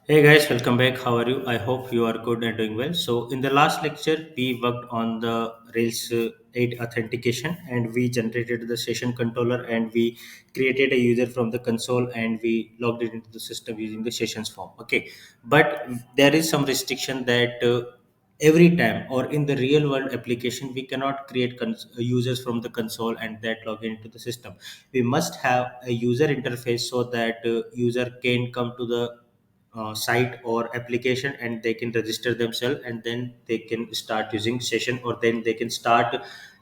Hey guys, welcome back. How are you? I hope you are good and doing well. So, in the last lecture, we worked on the Rails 8 authentication and we generated the session controller and we created a user from the console and we logged it into the system using the sessions form. Okay, but there is some restriction that every time or in the real world application, we cannot create users from the console and that log into the system. We must have a user interface so that user can come to the site or application and they can register themselves and then they can start using session or then they can start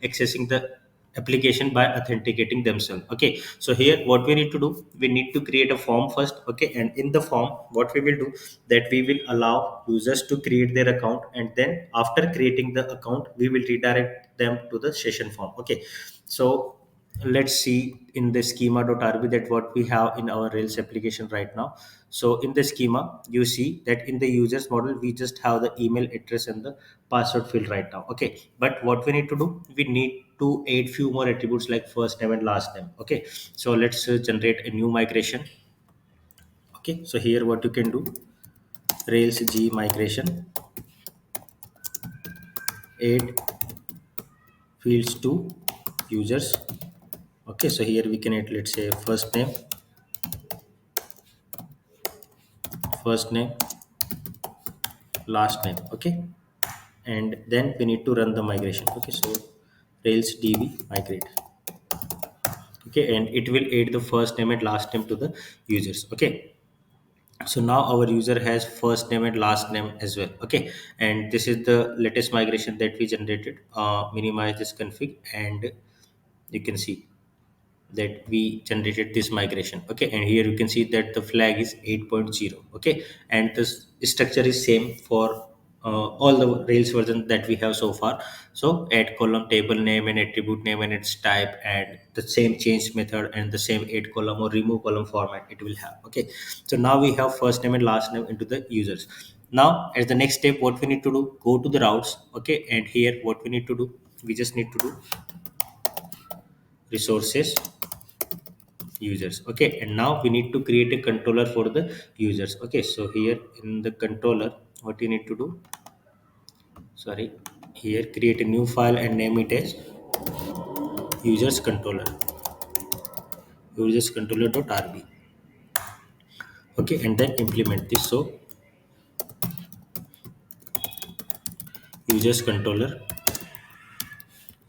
accessing the application by authenticating themselves. Okay, so here what we need to do, we need to create a form first. Okay, and in the form what we will do, that we will allow users to create their account and then after creating the account we will redirect them to the session form. Okay, so let's see in the schema.rb that what we have in our Rails application right now. So in the schema you see that in the users model we just have the email address and the password field right now. Okay, but what we need to do, we need to add few more attributes like first name and last name. Okay, so let's generate a new migration. Okay, so here what you can do, Rails g migration, add fields to users. Okay, so here we can add, let's say, first name, last name. Okay, and then we need to run the migration. Okay, so Rails db migrate. Okay, and it will add the first name and last name to the users. Okay, so now our user has first name and last name as well. Okay, and this is the latest migration that we generated. Minimize this config and you can see that we generated this migration. Okay, and here you can see that the flag is 8.0. Okay, and this structure is same for all the Rails version that we have so far. So add column, table name and attribute name and its type, and the same change method and the same add column or remove column format it will have. Okay, so now we have first name and last name into the users. Now as the next step, what we need to do, go to the routes. Okay, and here what we need to do, we just need to do resources users. Okay, and now we need to create a controller for the users. Okay, so here in the controller what you need to do, sorry, here create a new file and name it as users controller, users controller.rb. Okay, and then implement this. So users controller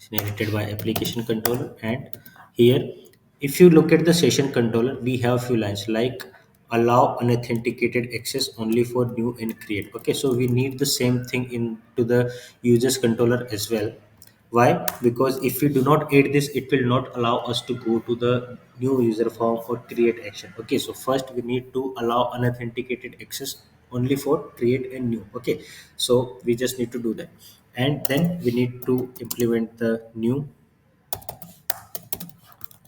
is inherited by application controller, and here if you look at the session controller we have few lines like allow unauthenticated access only for new and create. Okay, so we need the same thing into the users controller as well. Why? Because if we do not add this, it will not allow us to go to the new user form or create action. Okay, so first we need to allow unauthenticated access only for create and new. Okay, so we just need to do that, and then we need to implement the new.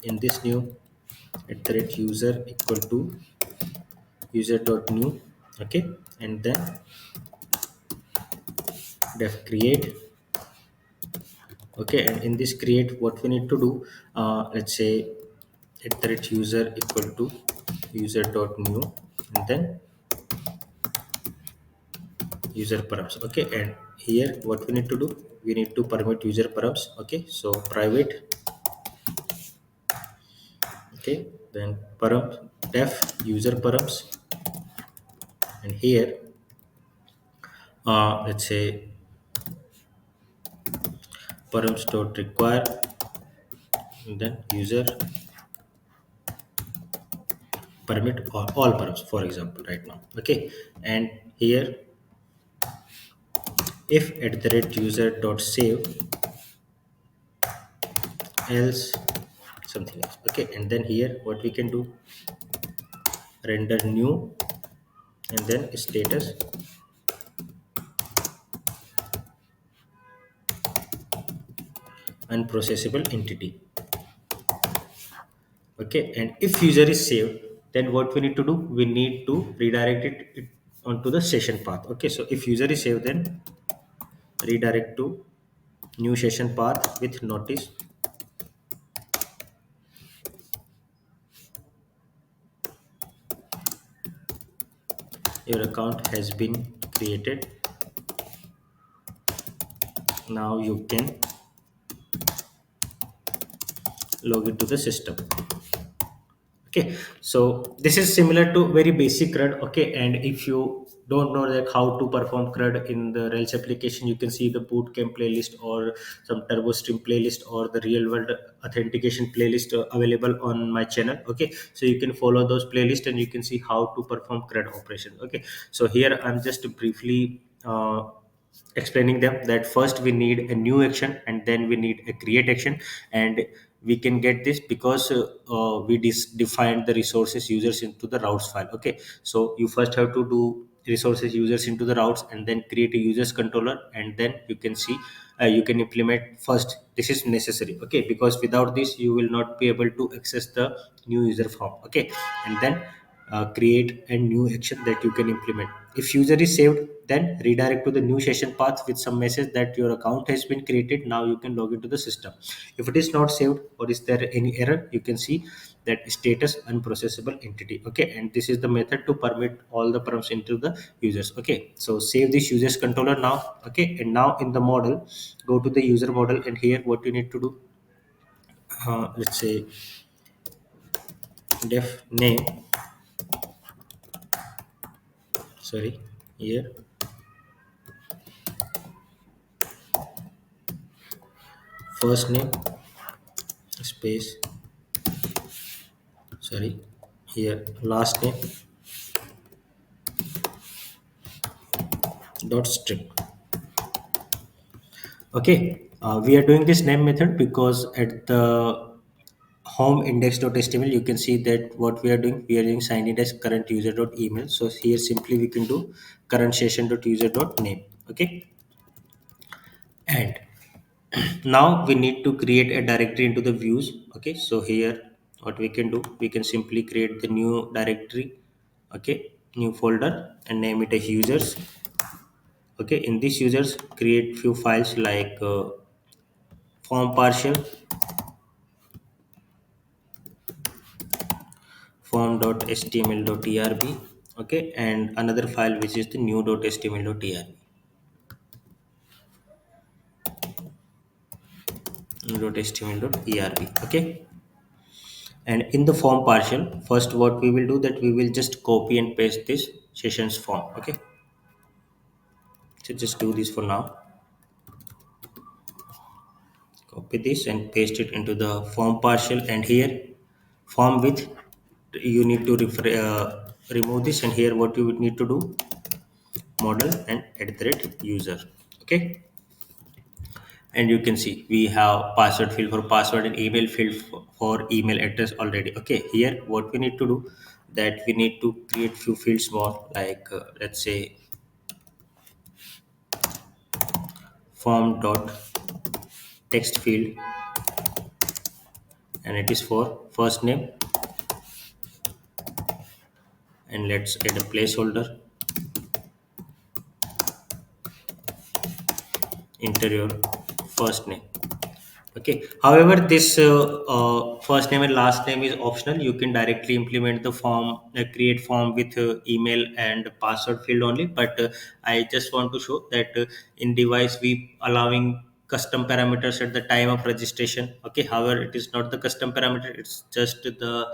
In this new, at the rate user equal to user dot new. Okay, and then def create. Okay, and in this create what we need to do, let's say at the rate user equal to user dot new, and then user params. Okay, and here what we need to do, we need to permit user params. Okay, so private. Okay, then param def user params, and here let's say params dot require, and then user permit all params, for example, right now. Okay, and here if at the rate user dot save else something else. Okay, and then here what we can do, render new, and then status unprocessable entity. Okay, and if user is saved, then what we need to do, we need to redirect it onto the session path. Okay, so if user is saved, then redirect to new session path with notice your account has been created. Now you can log into the system. Okay, so this is similar to very basic CRUD. Okay, and if you don't know like how to perform CRUD in the Rails application, you can see the bootcamp playlist or some turbo stream playlist or the real world authentication playlist available on my channel. Okay, so you can follow those playlists and you can see how to perform CRUD operations. Okay, so here I'm just briefly explaining them that first we need a new action and then we need a create action. And we can get this because we defined the resources users into the routes file. Okay, so you first have to do resources users into the routes and then create a users controller, and then you can see you can implement first. This is necessary, okay, because without this you will not be able to access the new user form. Okay, and then create a new action that you can implement. If user is saved, then redirect to the new session path with some message that your account has been created. Now you can log into the system. If it is not saved or is there any error, you can see that status unprocessable entity. Okay, and this is the method to permit all the perms into the users. Okay, so save this users controller now. Okay, and now in the model, go to the user model, and here what you need to do, let's say def name, sorry, here first name space, sorry, here last name dot string. Okay, we are doing this name method because at the home index.html you can see that what we are doing, we are doing sign in as current user dot email. So here simply we can do current session dot user dot name. Okay, and now we need to create a directory into the views. Okay, so here what we can do, we can simply create the new directory. Okay, new folder, and name it as users. Okay, in this users create few files like form partial, form.html.erb. Okay, and another file which is the new.html.erb. New.html.erb. Okay, and in the form partial, first what we will do, that we will just copy and paste this sessions form. Okay, so just do this for now. Copy this and paste it into the form partial, and here form with, you need to remove this, and here what you would need to do, model and @user. Okay, and you can see we have password field for password and email field for email address already. Okay, here what we need to do, that we need to create few fields more, like let's say form dot text field, and it is for first name, and let's add a placeholder, enter your first name. Okay, however this first name and last name is optional. You can directly implement the form, create form with email and password field only, but I just want to show that in device we allowing custom parameters at the time of registration. Okay, however it is not the custom parameter, it's just the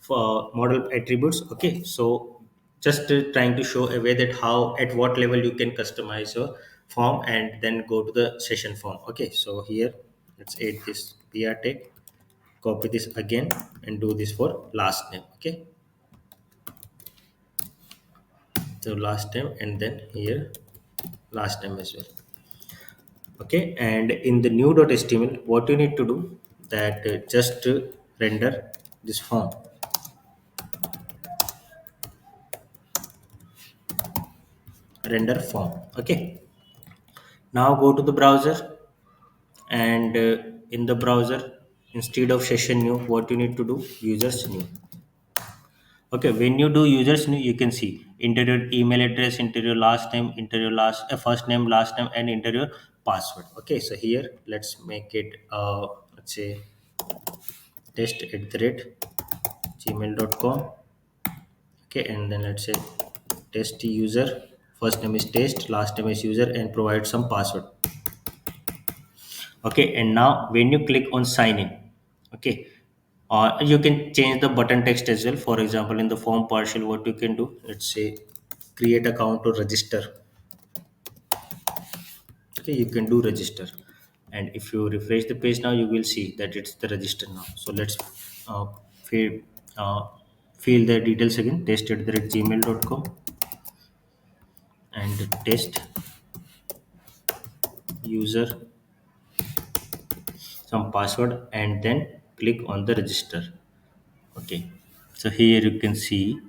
model attributes. Okay, so just trying to show a way that how at what level you can customize your form and then go to the session form. Okay, so here let's add this pr tag, copy this again and do this for last name. Okay, so last name, and then here last name as well. Okay, and in the new.html what you need to do, that just render this form, render form. Okay, now go to the browser, and in the browser, instead of session new, what you need to do, users new. Okay, when you do users new, you can see enter your email address, enter your last name, enter your first name, last name, and enter your password. Okay, so here let's make it let's say test at the rate gmail.com. Okay, and then let's say test user, first name is test, last name is user, and provide some password. Okay, and now when you click on sign in, okay, you can change the button text as well. For example, in the form partial, what you can do, let's say create account or register. Okay, you can do register, and if you refresh the page now, you will see that it's the register now. So let's fill, uh, fill the details again, test at the gmail.com, and test user, some password, and then click on the register. Okay, so here you can see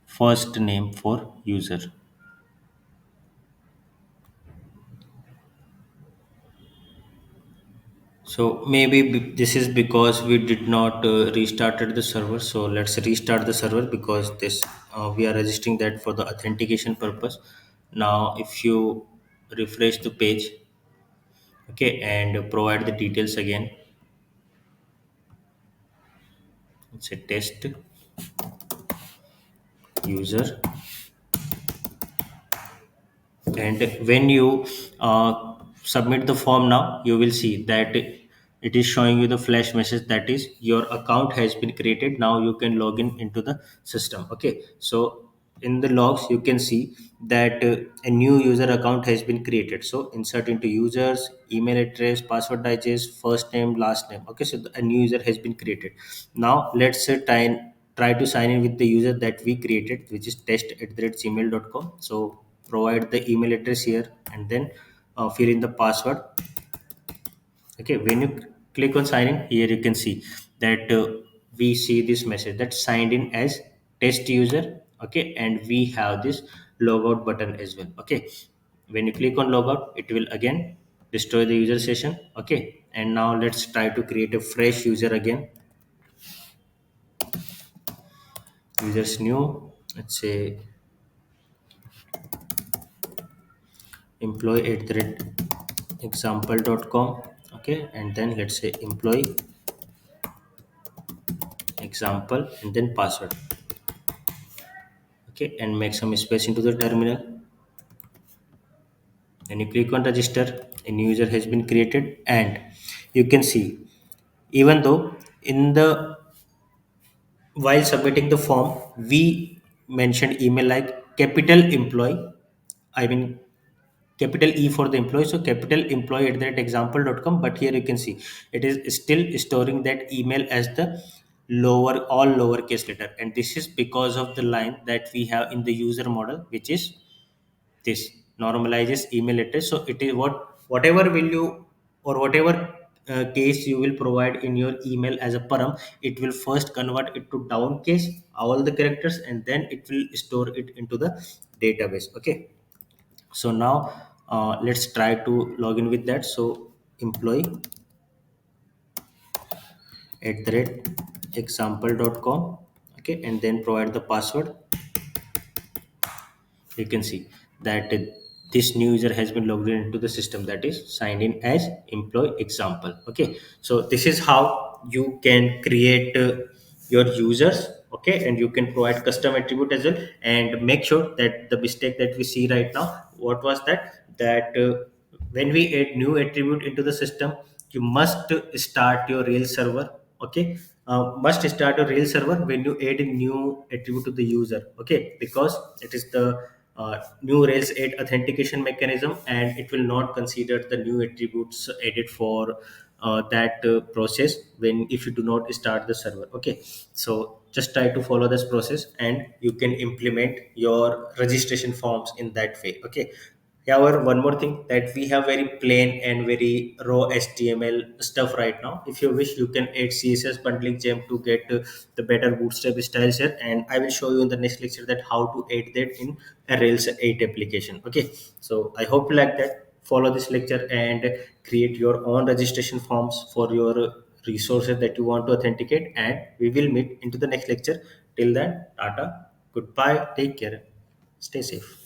first name for user. So maybe this is because we did not restarted the server. So let's restart the server, because this we are registering that for the authentication purpose. Now if you refresh the page, okay, and provide the details again, it's a test user, and when you submit the form now, you will see that it is showing you the flash message, that is your account has been created. Now you can log in into the system. Okay, so in the logs you can see that a new user account has been created. So insert into users, email address, password digest, first name, last name. Okay, so a new user has been created. Now let's try to sign in with the user that we created, which is test@gmail.com. So provide the email address here, and then fill in the password. Okay, when you click on sign in, here you can see that we see this message that signed in as test user. Okay, and we have this logout button as well. Okay, when you click on logout, it will again destroy the user session. Okay, and now let's try to create a fresh user again. Users new, let's say employee at the rate example.com. Okay, and then let's say employee example, and then password. Okay, and make some space into the terminal. Then you click on register, a new user has been created, and you can see, even though in the while submitting the form we mentioned email like capital employee, I mean capital E for the employee, so capital employee at that example.com, but here you can see it is still storing that email as the all lowercase letter, and this is because of the line that we have in the user model, which is this normalizes email address. So it is whatever will you, or whatever case you will provide in your email as a param, it will first convert it to down case, all the characters, and then it will store it into the database. Okay, so now let's try to log in with that. So employee at the rate example.com. Okay, and then provide the password. You can see that this new user has been logged into the system, that is signed in as employee example. Okay, so this is how you can create your users. Okay, and you can provide custom attribute as well. And make sure that the mistake that we see right now, what was that when we add new attribute into the system, you must start your real server. Okay, must start a real server when you add a new attribute to the user. Okay, because it is the new rails 8 authentication mechanism, and it will not consider the new attributes added for that process when if you do not start the server. Okay, so just try to follow this process, and you can implement your registration forms in that way. Okay, however, one more thing, that we have very plain and very raw HTML stuff right now. If you wish, you can add CSS bundling gem to get the better bootstrap styles here. And I will show you in the next lecture that how to add that in a Rails 8 application. Okay, so I hope you like that. Follow this lecture and create your own registration forms for your resources that you want to authenticate. And we will meet into the next lecture. Till then, Tata, goodbye, take care, stay safe.